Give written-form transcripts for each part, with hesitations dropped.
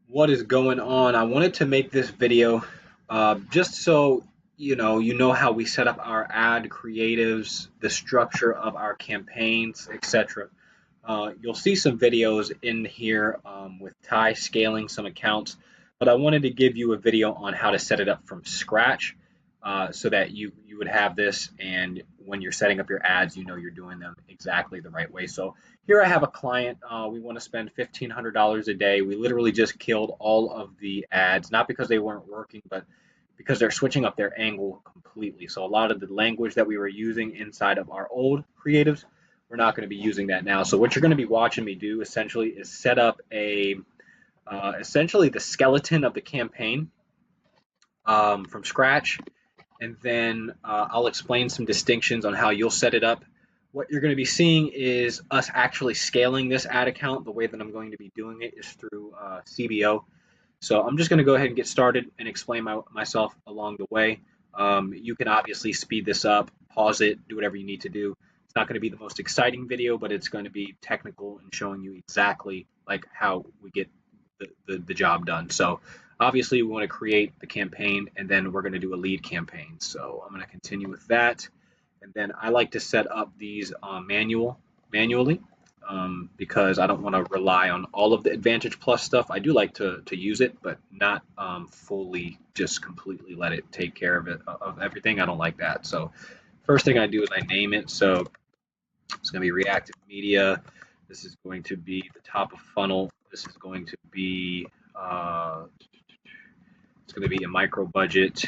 What is going on? I wanted to make this video just so you know how we set up our ad creatives, the structure of our campaigns, etc. You'll see some videos in here with Ty scaling some accounts, but I wanted to give you a video on how to set it up from scratch so that you would have this, and when you're setting up your ads, you know you're doing them exactly the right way. So here I have a client. We want to spend $1,500 a day. We literally just killed all of the ads, not because they weren't working, but because they're switching up their angle completely. So a lot of the language that we were using inside of our old creatives, we're not going to be using that now. So what you're going to be watching me do essentially is set up a essentially the skeleton of the campaign from scratch, and then I'll explain some distinctions on how you'll set it up. What you're going to be seeing is us actually scaling this ad account. The way that I'm going to be doing it is through CBO. So I'm just going to go ahead and get started and explain myself along the way. You can obviously speed this up, pause it, do whatever you need to do. It's not going to be the most exciting video, but it's going to be technical and showing you exactly like how we get the job done. So obviously we want to create the campaign, and then we're going to do a lead campaign. So I'm going to continue with that. And then I like to set up these manually because I don't want to rely on all of the Advantage Plus stuff. I do like to use it, but not fully just completely let it take care of everything. I don't like that. So first thing I do is I name it. So it's going to be reactive media. This is going to be the top of funnel. This is going to be it's going to be a micro budget,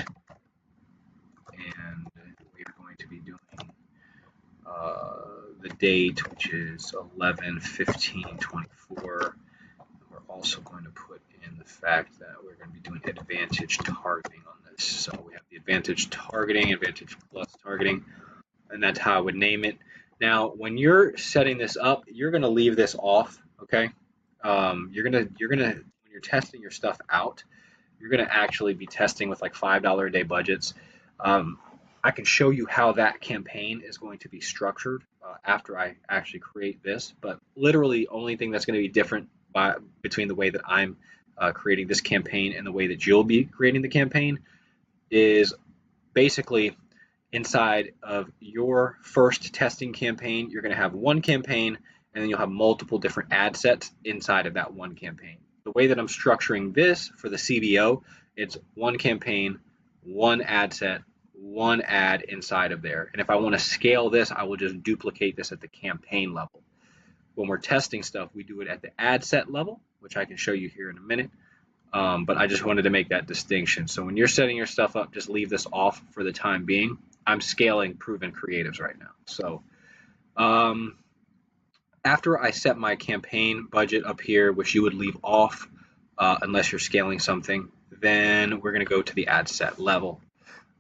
and we are going to be doing the date, which is 11/15/24. We're also going to put in the fact that we're going to be doing advantage targeting on this. So we have the advantage targeting, advantage plus targeting, and that's how I would name it. Now, when you're setting this up, you're going to leave this off, okay? When you're testing your stuff out, you're going to actually be testing with like $5 a day budgets. I can show you how that campaign is going to be structured after I actually create this, but literally only thing that's going to be different between the way that I'm creating this campaign and the way that you'll be creating the campaign is basically inside of your first testing campaign, you're going to have one campaign, and then you'll have multiple different ad sets inside of that one campaign. The way that I'm structuring this for the CBO, it's one campaign, one ad set, one ad inside of there. And if I want to scale this, I will just duplicate this at the campaign level. When we're testing stuff, we do it at the ad set level, which I can show you here in a minute. But I just wanted to make that distinction. So when you're setting your stuff up, just leave this off for the time being. I'm scaling proven creatives right now. So after I set my campaign budget up here, which you would leave off unless you're scaling something, then we're going to go to the ad set level.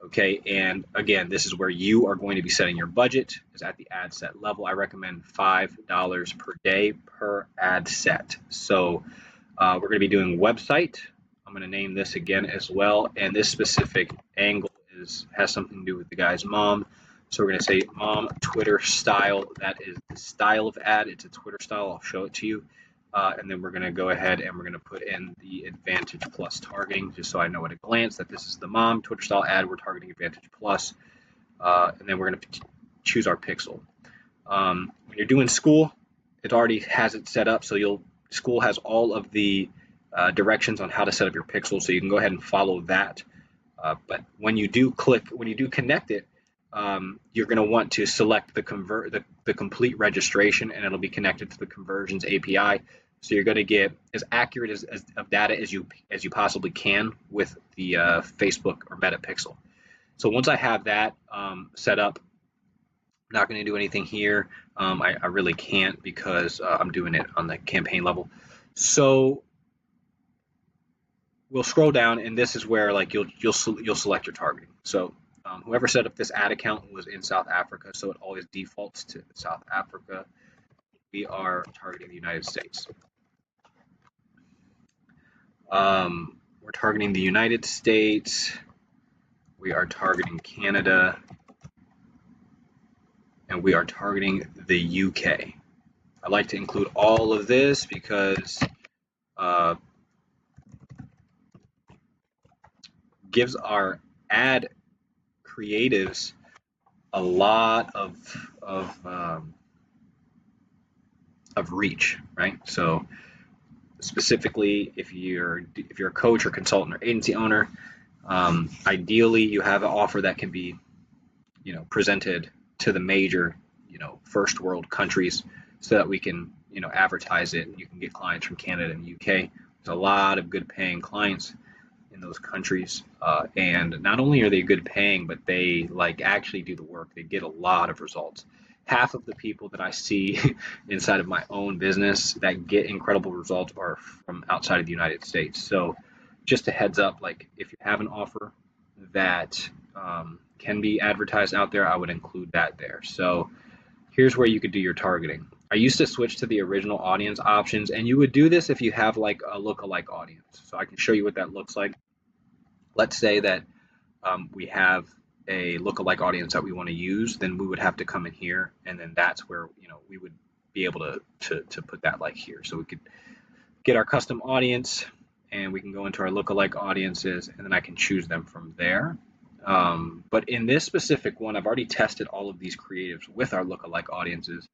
Okay, and again, this is where you are going to be setting your budget, is at the ad set level. I recommend $5 per day per ad set. So we're going to be doing website. I'm going to name this again as well, and this specific angle has something to do with the guy's mom. So we're going to say mom Twitter style. That is the style of ad. It's a Twitter style. I'll show it to you. And then we're going to go ahead and we're going to put in the Advantage Plus targeting, just so I know at a glance that this is the mom Twitter style ad. We're targeting Advantage Plus. And then we're going to choose our pixel. When you're doing school, it already has it set up. So school has all of the directions on how to set up your pixel. So you can go ahead and follow that. But when you do connect it, you're going to want to select the complete registration, and it'll be connected to the conversions API. So you're going to get as accurate of data as you possibly can with the Facebook or Meta pixel. So once I have that set up, I'm not going to do anything here. I really can't because I'm doing it on the campaign level. So we'll scroll down, and this is where like you'll select your targeting. So whoever set up this ad account was in South Africa, so it always defaults to South Africa. We are targeting the United States. We're targeting the United States. We are targeting Canada. And we are targeting the UK. I like to include all of this because gives our ad creatives a lot of reach, right? So specifically, if you're a coach or consultant or agency owner, ideally you have an offer that can be, presented to the major, first world countries, so that we can, advertise it, and you can get clients from Canada and UK. There's a lot of good paying clients in those countries, and not only are they good paying, but they actually do the work. They get a lot of results. Half of the people that I see inside of my own business that get incredible results are from outside of the United States. So just a heads up, if you have an offer that can be advertised out there, I would include that there. So here's where you could do your targeting. I used to switch to the original audience options, and you would do this if you have a lookalike audience. So I can show you what that looks like. Let's say that we have a lookalike audience that we want to use, then we would have to come in here, and then that's where we would be able to put that here. So we could get our custom audience, and we can go into our lookalike audiences, and then I can choose them from there. But in this specific one, I've already tested all of these creatives with our lookalike audiences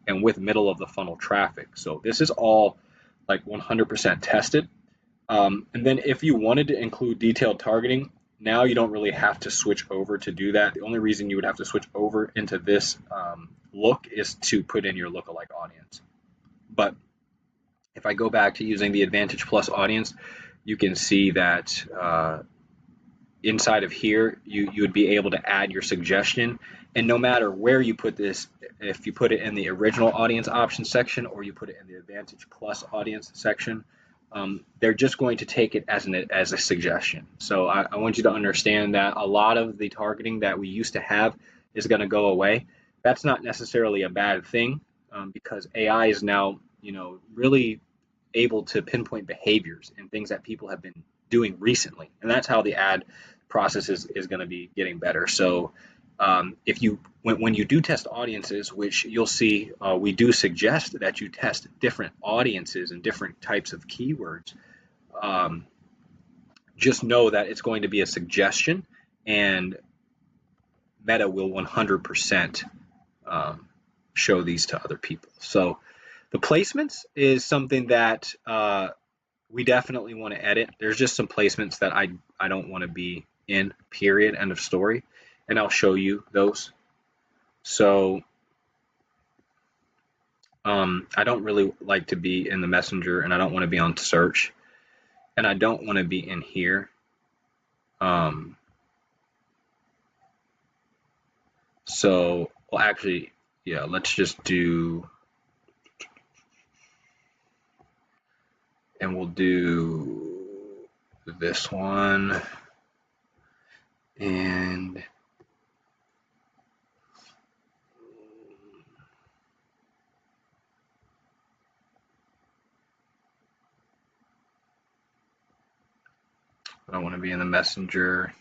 and with middle of the funnel traffic. So this is all 100% tested. And then if you wanted to include detailed targeting, now you don't really have to switch over to do that. The only reason you would have to switch over into this look is to put in your lookalike audience. But if I go back to using the Advantage Plus audience, you can see that inside of here, you would be able to add your suggestion. And no matter where you put this, if you put it in the original audience options section or you put it in the Advantage Plus audience section, they're just going to take it as a suggestion. So I want you to understand that a lot of the targeting that we used to have is going to go away. That's not necessarily a bad thing, because AI is now, really able to pinpoint behaviors and things that people have been doing recently, and that's how the ad process is going to be getting better. So if you when you do test audiences, which you'll see, we do suggest that you test different audiences and different types of keywords. Just know that it's going to be a suggestion, and Meta will 100% show these to other people. So the placements is something that we definitely want to edit. There's just some placements that I don't want to be in, period, end of story. And I'll show you those. So I don't really like to be in the Messenger, and I don't want to be on search, and I don't want to be in here. So, well, actually, yeah, let's just do, and we'll do this one, and I don't want to be in the Messenger.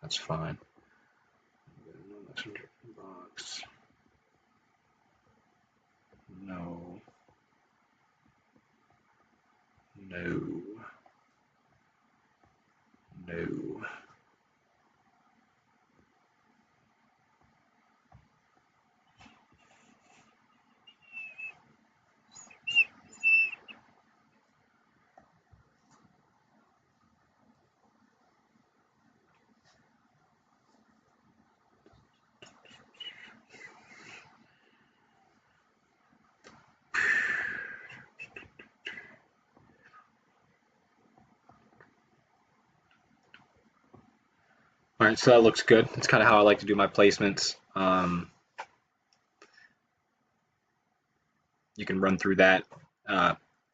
That's fine. Messenger inbox. No. No. No. All right, so that looks good. It's kind of how I like to do my placements. You can run through that,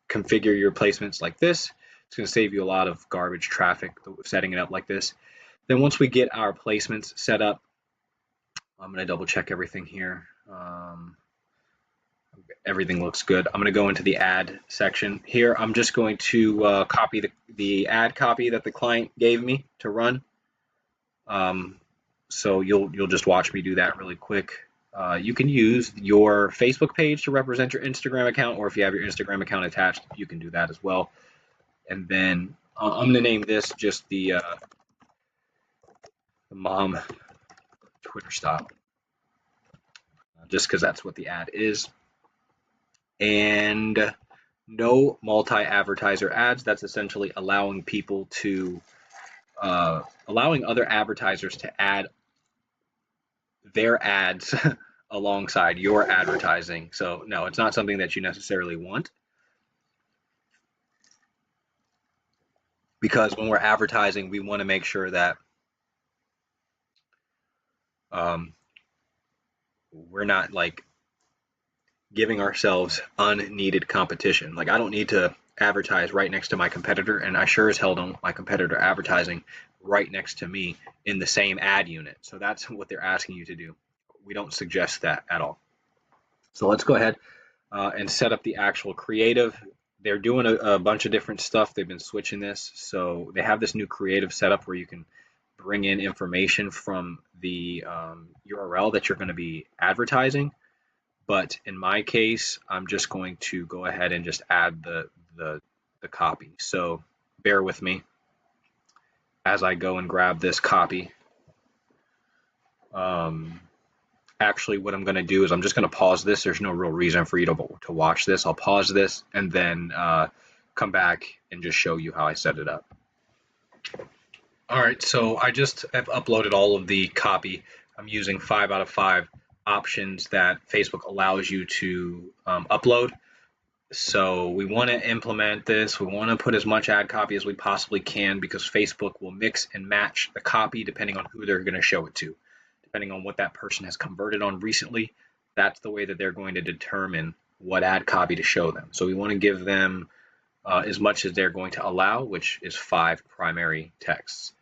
configure your placements like this. It's going to save you a lot of garbage traffic setting it up like this. Then once we get our placements set up, I'm going to double check everything here. Everything looks good. I'm going to go into the ad section here. I'm just going to copy the ad copy that the client gave me to run. So you'll just watch me do that really quick. You can use your Facebook page to represent your Instagram account, or if you have your Instagram account attached, you can do that as well. And then I'm going to name this just the mom Twitter style, just because that's what the ad is. And no multi-advertiser ads. That's essentially allowing people to allowing other advertisers to add their ads alongside your advertising. So no, it's not something that you necessarily want, because when we're advertising, we want to make sure that um, we're not like giving ourselves unneeded competition. Like I don't need to advertise right next to my competitor, and I sure as hell don't want my competitor advertising right next to me in the same ad unit. So that's what they're asking you to do. We don't suggest that at all. So let's go ahead and set up the actual creative. They're doing a bunch of different stuff. They've been switching this. So they have this new creative setup where you can bring in information from the URL that you're going to be advertising. But in my case, I'm just going to go ahead and just add the copy. So bear with me as I go and grab this copy. Actually, what I'm going to do is I'm just going to pause this. There's no real reason for you to watch this. I'll pause this and then come back and just show you how I set it up. All right, so I just have uploaded all of the copy. I'm using 5 out of 5 options that Facebook allows you to upload. So we want to implement this. We want to put as much ad copy as we possibly can, because Facebook will mix and match the copy depending on who they're going to show it to. Depending on what that person has converted on recently, that's the way that they're going to determine what ad copy to show them. So we want to give them as much as they're going to allow, which is 5 primary texts.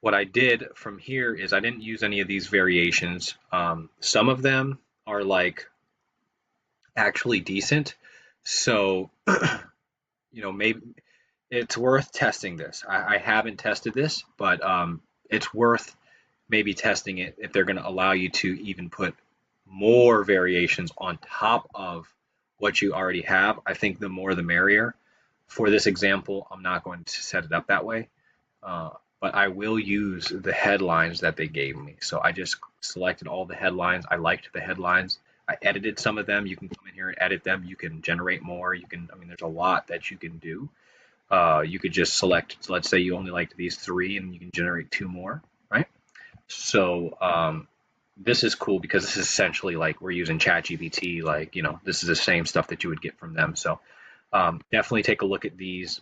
What I did from here is I didn't use any of these variations. Some of them are like actually decent. So, maybe it's worth testing this. I haven't tested this, but it's worth maybe testing it if they're going to allow you to even put more variations on top of what you already have. I think the more the merrier. For this example, I'm not going to set it up that way, but I will use the headlines that they gave me. So I just selected all the headlines. I liked the headlines. I edited some of them. You can come in here and edit them. You can generate more. There's a lot that you can do. You could just select, so let's say you only liked these 3 and you can generate 2 more, right? So this is cool because this is essentially like we're using ChatGPT. Like, this is the same stuff that you would get from them. So definitely take a look at these.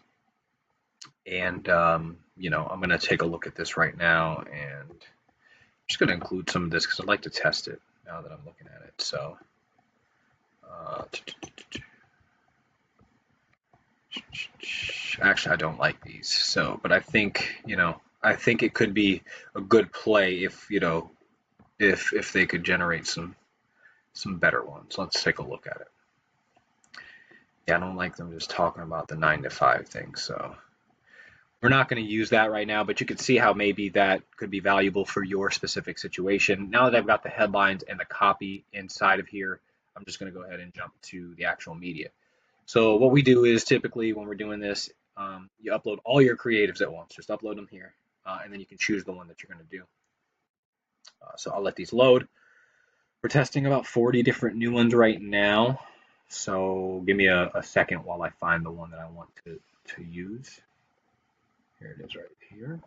And, I'm going to take a look at this right now, and I'm just going to include some of this because I'd like to test it now that I'm looking at it. So actually, I don't like these. So, but I think, I think it could be a good play if, if they could generate some better ones. Let's take a look at it. Yeah, I don't like them just talking about the 9 to 5 thing. So we're not going to use that right now, but you can see how maybe that could be valuable for your specific situation. Now that I've got the headlines and the copy inside of here, I'm just going to go ahead and jump to the actual media. So what we do is typically when we're doing this, you upload all your creatives at once. Just upload them here, and then you can choose the one that you're going to do. So I'll let these load. We're testing about 40 different new ones right now. So give me a second while I find the one that I want to use. Here it is right here.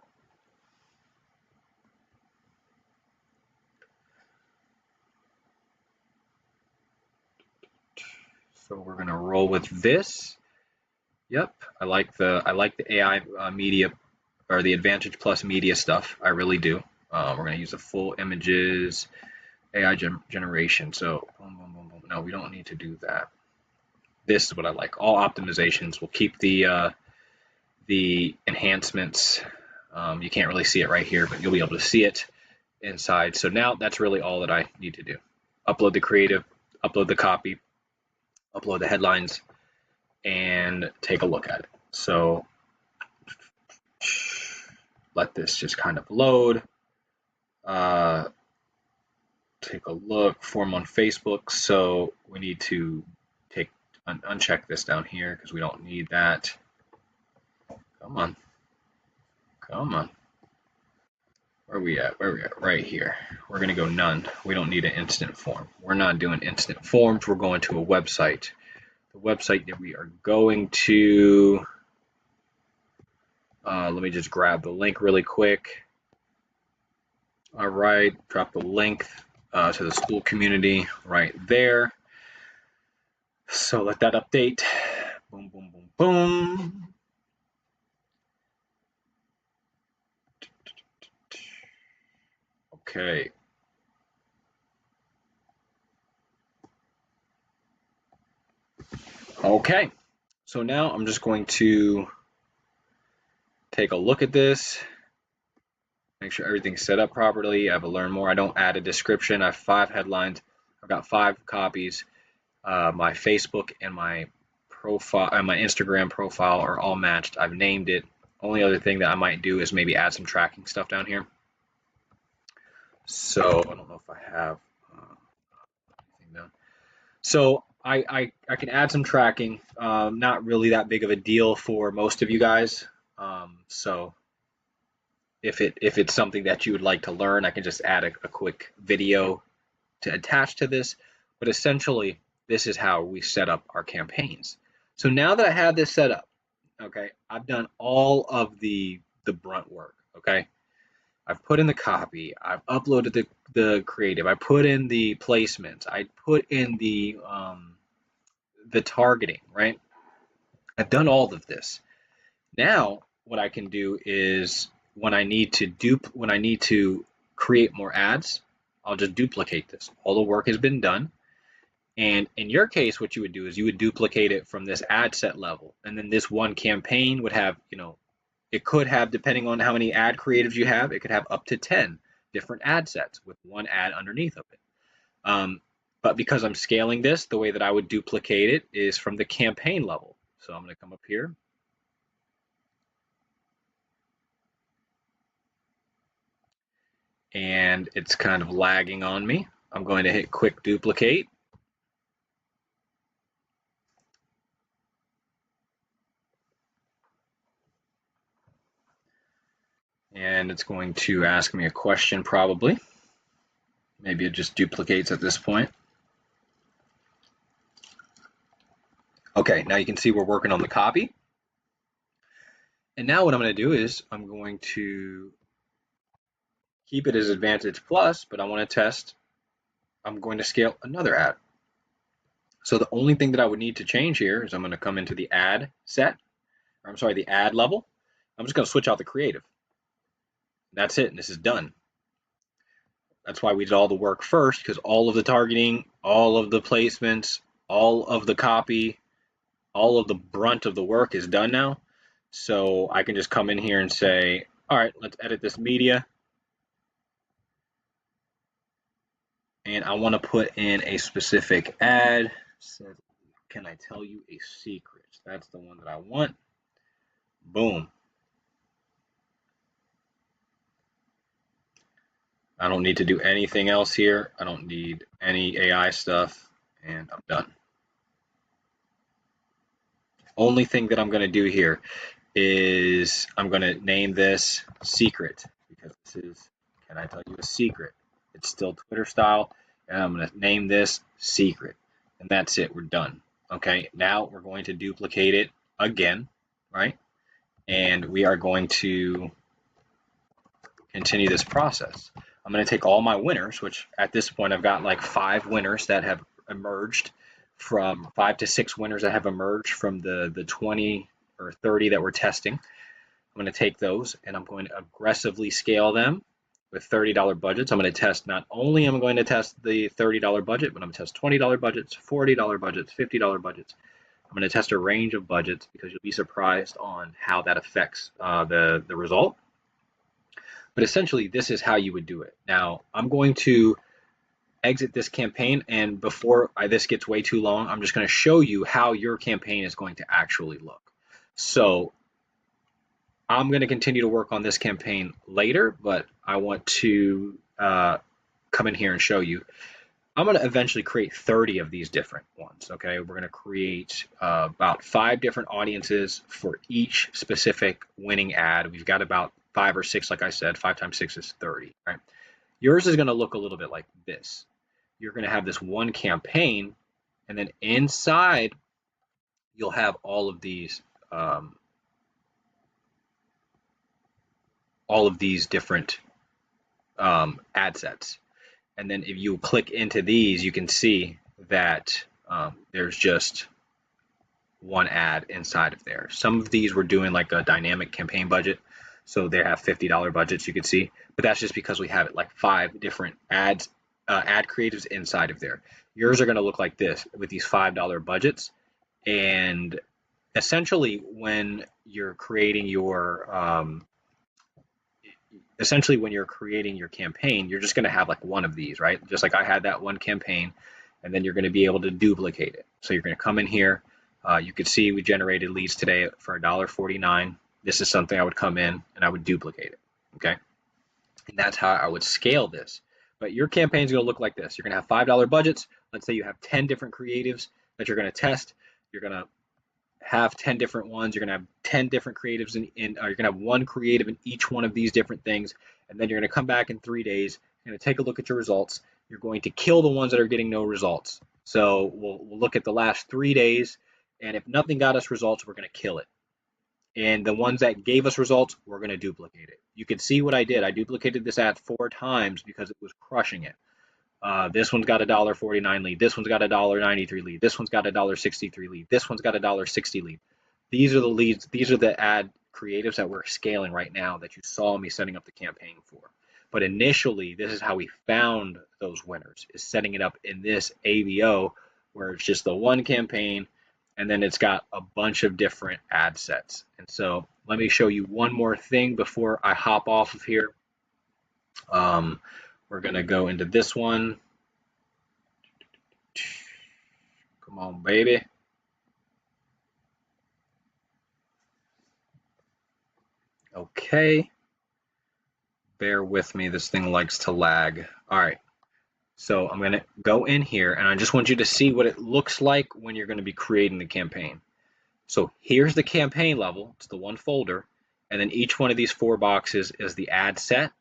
So we're going to roll with this. Yep, I like the AI media, or the Advantage Plus media stuff. I really do. We're going to use the full images AI generation. So boom, boom, boom, boom. No, we don't need to do that. This is what I like. All optimizations. We'll keep the enhancements. You can't really see it right here, but you'll be able to see it inside. So now that's really all that I need to do. Upload the creative, upload the copy, upload the headlines, and take a look at it. So let this just kind of load. take a look. Form on Facebook. So we need to uncheck this down here because we don't need that. Come on. Come on. Where are we at? Where are we at? Right here. We're going to go none. We don't need an instant form. We're not doing instant forms. We're going to a website. The website that we are going to, let me just grab the link really quick. All right, drop the link to the school community right there. So let that update. Boom, boom, boom, boom. Okay. Okay. So now I'm just going to take a look at this, make sure everything's set up properly. I have a learn more. I don't add a description. I have 5 headlines. I've got 5 copies. My Facebook and my profile and my Instagram profile are all matched. I've named it. Only other thing that I might do is maybe add some tracking stuff down here. So I don't know if I have anything done. So I can add some tracking. Not really that big of a deal for most of you guys. So if it's something that you would like to learn, I can just add a quick video to attach to this. But essentially, this is how we set up our campaigns. So now that I have this set up, okay, I've done all of the brunt work, okay? I've put in the copy, I've uploaded the creative, I put in the placements, I put in the targeting, right? I've done all of this. Now, what I can do is when I need to create more ads, I'll just duplicate this. All the work has been done. And in your case, what you would do is you would duplicate it from this ad set level. And then this one campaign would have, it could have, depending on how many ad creatives you have, it could have up to 10 different ad sets with one ad underneath of it. But because I'm scaling this, the way that I would duplicate it is from the campaign level. So I'm going to come up here. And it's kind of lagging on me. I'm going to hit quick duplicate. And it's going to ask me a question probably. Maybe it just duplicates at this point. Okay, now you can see we're working on the copy. And now what I'm going to do is I'm going to keep it as Advantage Plus, but I want to test. I'm going to scale another ad. So the only thing that I would need to change here is I'm going to come into the ad set, or I'm sorry, the ad level. I'm just going to switch out the creative. That's it, and this is done. That's why we did all the work first, because all of the targeting, all of the placements, all of the copy, all of the brunt of the work is done now. So I can just come in here and say, all right, let's edit this media. And I want to put in a specific ad. Says, can I tell you a secret? That's the one that I want. Boom. I don't need to do anything else here. I don't need any AI stuff, and I'm done. Only thing that I'm going to do here is I'm going to name this secret, because this is, can I tell you a secret? It's still Twitter style, and I'm going to name this secret, and that's it. We're done. Okay, now we're going to duplicate it again, right? And we are going to continue this process. I'm going to take all my winners, which at this point I've got like 5 winners that have emerged from 5 to 6 winners that have emerged from the 20 or 30 that we're testing. I'm going to take those and I'm going to aggressively scale them with $30 budgets. I'm going to test, not only am I going to test the $30 budget, but I'm going to test $20 budgets, $40 budgets, $50 budgets. I'm going to test a range of budgets because you'll be surprised on how that affects the result. But essentially, this is how you would do it. Now, I'm going to exit this campaign, and before this gets way too long, I'm just going to show you how your campaign is going to actually look. So I'm going to continue to work on this campaign later, but I want to come in here and show you. I'm going to eventually create 30 of these different ones. Okay, we're going to create about 5 different audiences for each specific winning ad. We've got about 5 or 6, like I said. 5 times 6 is 30. Right. Yours is going to look a little bit like this. You're going to have this one campaign, and then inside you'll have all of these different ad sets. And then if you click into these, you can see that there's just one ad inside of there. Some of these we're doing like a dynamic campaign budget, so they have $50 budgets, you can see, but that's just because we have it like 5 different ad creatives inside of there. Yours are going to look like this with these $5 budgets, and essentially when you're creating your campaign, you're just going to have like one of these, right? Just like I had that one campaign, and then you're going to be able to duplicate it. So you're going to come in here. You could see we generated leads today for $1.49. This is something I would come in and I would duplicate it. Okay. And that's how I would scale this. But your campaign is going to look like this. You're going to have $5 budgets. Let's say you have 10 different creatives that you're going to test. You're going to have 10 different ones. You're going to have 10 different creatives you're going to have one creative in each one of these different things. And then you're going to come back in 3 days. You're going to take a look at your results. You're going to kill the ones that are getting no results. So we'll look at the last 3 days. And if nothing got us results, we're going to kill it. And the ones that gave us results, we're going to duplicate it. You can see what I did. I duplicated this ad 4 times because it was crushing it. This one's got a $1.49 lead. This one's got a $1.93 lead. This one's got a $1.63 lead. This one's got a $1.60 lead. These are the leads. These are the ad creatives that we're scaling right now that you saw me setting up the campaign for. But initially, this is how we found those winners, is setting it up in this ABO where it's just the one campaign, and then it's got a bunch of different ad sets. And so let me show you one more thing before I hop off of here. We're going to go into this one. Come on, baby. Okay. Bear with me. This thing likes to lag. All right. So I'm going to go in here, and I just want you to see what it looks like when you're going to be creating the campaign. So here's the campaign level. It's the one folder. And then each one of these 4 boxes is the ad set.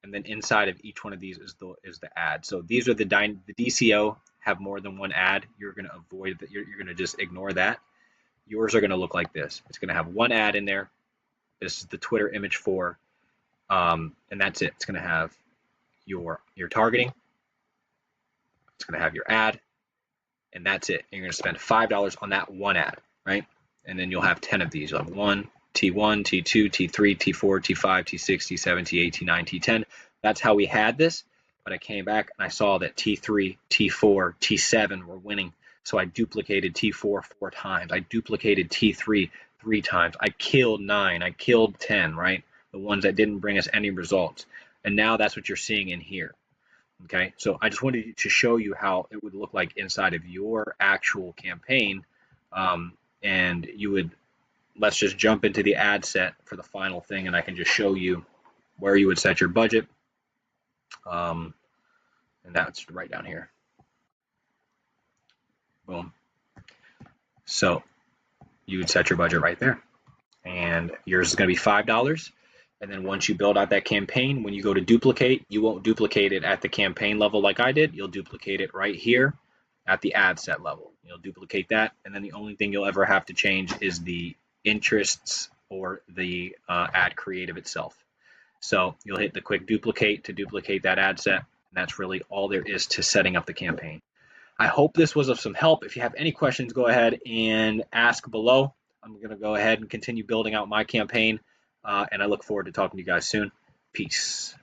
And then inside of each one of these is the ad. So these are the DCO have more than one ad. You're going to avoid that. You're going to just ignore that. Yours are going to look like this. It's going to have one ad in there. This is the Twitter image 4, and that's it. It's going to have your targeting. It's going to have your ad, and that's it. And you're going to spend $5 on that one ad, right? And then you'll have 10 of these. You'll have T1, T2, T3, T4, T5, T6, T7, T8, T9, T10. That's how we had this. But I came back and I saw that T3, T4, T7 were winning. So I duplicated T4 4 times. I duplicated T3 3 times. I killed 9. I killed 10, right? The ones that didn't bring us any results. And now that's what you're seeing in here. Okay, so I just wanted to show you how it would look like inside of your actual campaign. And you would, let's just jump into the ad set for the final thing, and I can just show you where you would set your budget. And that's right down here. Boom. So you would set your budget right there. And yours is going to be $5. And then once you build out that campaign, when you go to duplicate, you won't duplicate it at the campaign level like I did. You'll duplicate it right here at the ad set level. You'll duplicate that. And then the only thing you'll ever have to change is the interests or the ad creative itself. So you'll hit the quick duplicate to duplicate that ad set. And that's really all there is to setting up the campaign. I hope this was of some help. If you have any questions, go ahead and ask below. I'm going to go ahead and continue building out my campaign. And I look forward to talking to you guys soon. Peace.